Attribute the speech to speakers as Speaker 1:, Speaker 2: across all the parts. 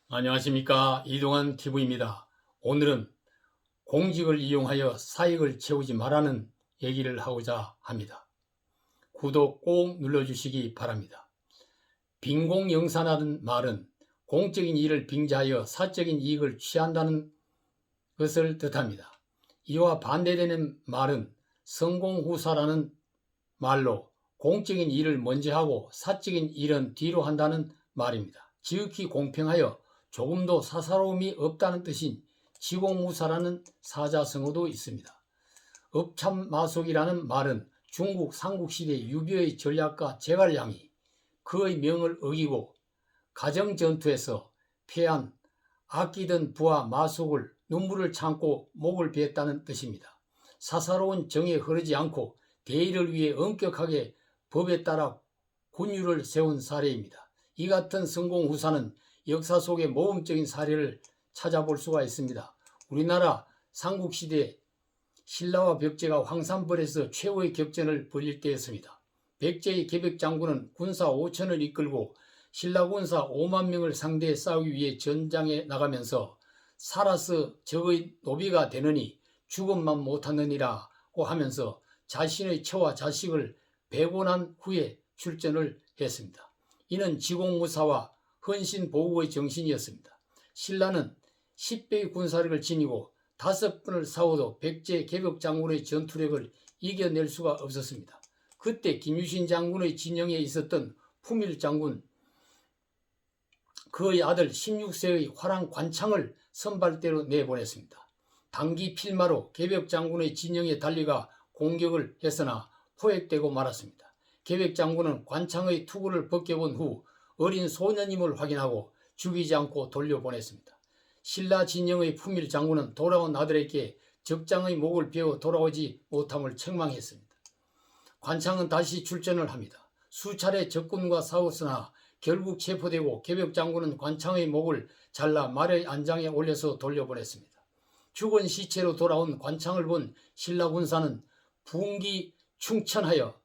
Speaker 1: 안녕하십니까, 이동환 TV입니다. 오늘은 공직을 이용하여 사익을 채우지 말라는 얘기를 하고자 합니다. 구독 꼭 눌러주시기 바랍니다. 빈공영사라는 말은 공적인 일을 빙자하여 사적인 이익을 취한다는 것을 뜻합니다. 이와 반대되는 말은 성공후사라는 말로 공적인 일을 먼저 하고 사적인 일은 뒤로 한다는 말입니다. 지극히 공평하여 조금도 사사로움이 없다는 뜻인 지공무사라는 사자성어도 있습니다. 업참마속이라는 말은 중국 삼국시대 유비의 전략가 제갈량이 그의 명을 어기고 가정전투에서 패한 아끼던 부하 마속을 눈물을 참고 목을 베었다는 뜻입니다. 사사로운 정에 흐르지 않고 대의를 위해 엄격하게 법에 따라 군율을 세운 사례입니다. 이 같은 성공후사는 역사 속의 모범적인 사례를 찾아볼 수가 있습니다. 우리나라 삼국시대 신라와 백제가 황산벌에서 최후의 격전을 벌일 때였습니다. 백제의 계백장군은 군사 5천을 이끌고 신라 군사 5만 명을 상대해 싸우기 위해 전장에 나가면서 살아서 적의 노비가 되느니 죽음만 못하느니라고 하면서 자신의 처와 자식을 배곤한 후에 출전을 했습니다. 이는 지공무사와 헌신보국의 정신이었습니다. 신라는 10배의 군사력을 지니고 5번을 싸워도 백제 계백장군의 전투력을 이겨낼 수가 없었습니다. 그때 김유신 장군의 진영에 있었던 품일 장군, 그의 아들 16세의 화랑 관창을 선발대로 내보냈습니다. 단기 필마로 계백장군의 진영에 달려가 공격을 했으나 포획되고 말았습니다. 계백장군은 관창의 투구를 벗겨본 후 어린 소년임을 확인하고 죽이지 않고 돌려보냈습니다. 신라 진영의 품일 장군은 돌아온 아들에게 적장의 목을 베어 돌아오지 못함을 책망했습니다. 관창은 다시 출전을 합니다. 수차례 적군과 싸웠으나 결국 체포되고 계백장군은 관창의 목을 잘라 말의 안장에 올려서 돌려보냈습니다. 죽은 시체로 돌아온 관창을 본 신라 군사는 분기 충천하여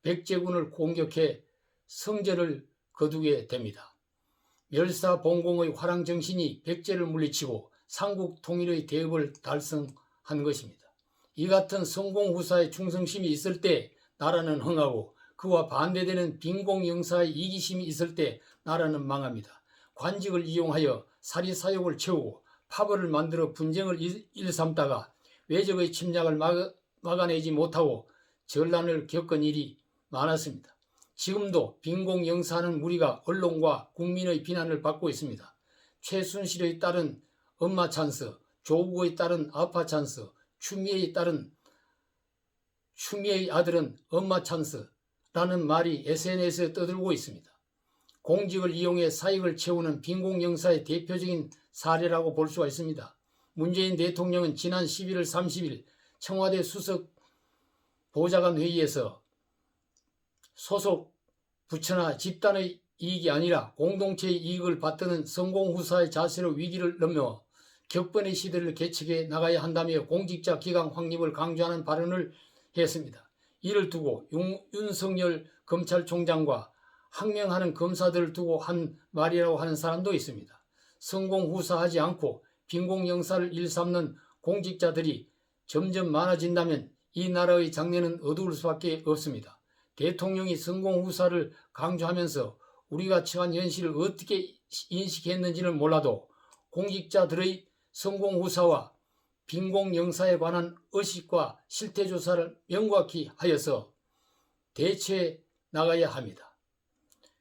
Speaker 1: 백제군을 공격해 성절을 거두게 됩니다. 멸사봉공의 화랑정신이 백제를 물리치고 삼국 통일의 대업을 달성한 것입니다. 이 같은 성공후사의 충성심이 있을 때 나라는 흥하고 그와 반대되는 빈공영사의 이기심이 있을 때 나라는 망합니다. 관직을 이용하여 사리사욕을 채우고 파벌을 만들어 분쟁을 일삼다가 외적의 침략을 막아내지 못하고 전란을 겪은 일이 많았습니다. 지금도 빈공영사하는 무리가 언론과 국민의 비난을 받고 있습니다. 최순실의 딸은 엄마 찬스, 조국의 딸은 아빠 찬스, 추미애의 아들은 엄마 찬스라는 말이 SNS에 떠들고 있습니다. 공직을 이용해 사익을 채우는 빈공영사의 대표적인 사례라고 볼 수가 있습니다. 문재인 대통령은 지난 11월 30일 청와대 수석 보좌관 회의에서 소속 부처나 집단의 이익이 아니라 공동체의 이익을 받드는 성공후사의 자세로 위기를 넘어 격번의 시대를 개척해 나가야 한다며 공직자 기강 확립을 강조하는 발언을 했습니다. 이를 두고 윤석열 검찰총장과 항명하는 검사들을 두고 한 말이라고 하는 사람도 있습니다. 성공후사하지 않고 빈공영사를 일삼는 공직자들이 점점 많아진다면 이 나라의 장래는 어두울 수밖에 없습니다. 대통령이 성공후사를 강조하면서 우리가 처한 현실을 어떻게 인식했는지는 몰라도 공직자들의 성공후사와 빈공영사에 관한 의식과 실태조사를 명확히 하여서 대처해 나가야 합니다.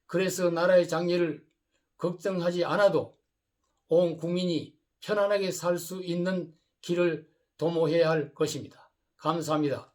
Speaker 1: 그래서 나라의 장래를 걱정하지 않아도 온 국민이 편안하게 살 수 있는 길을 도모해야 할 것입니다. 감사합니다.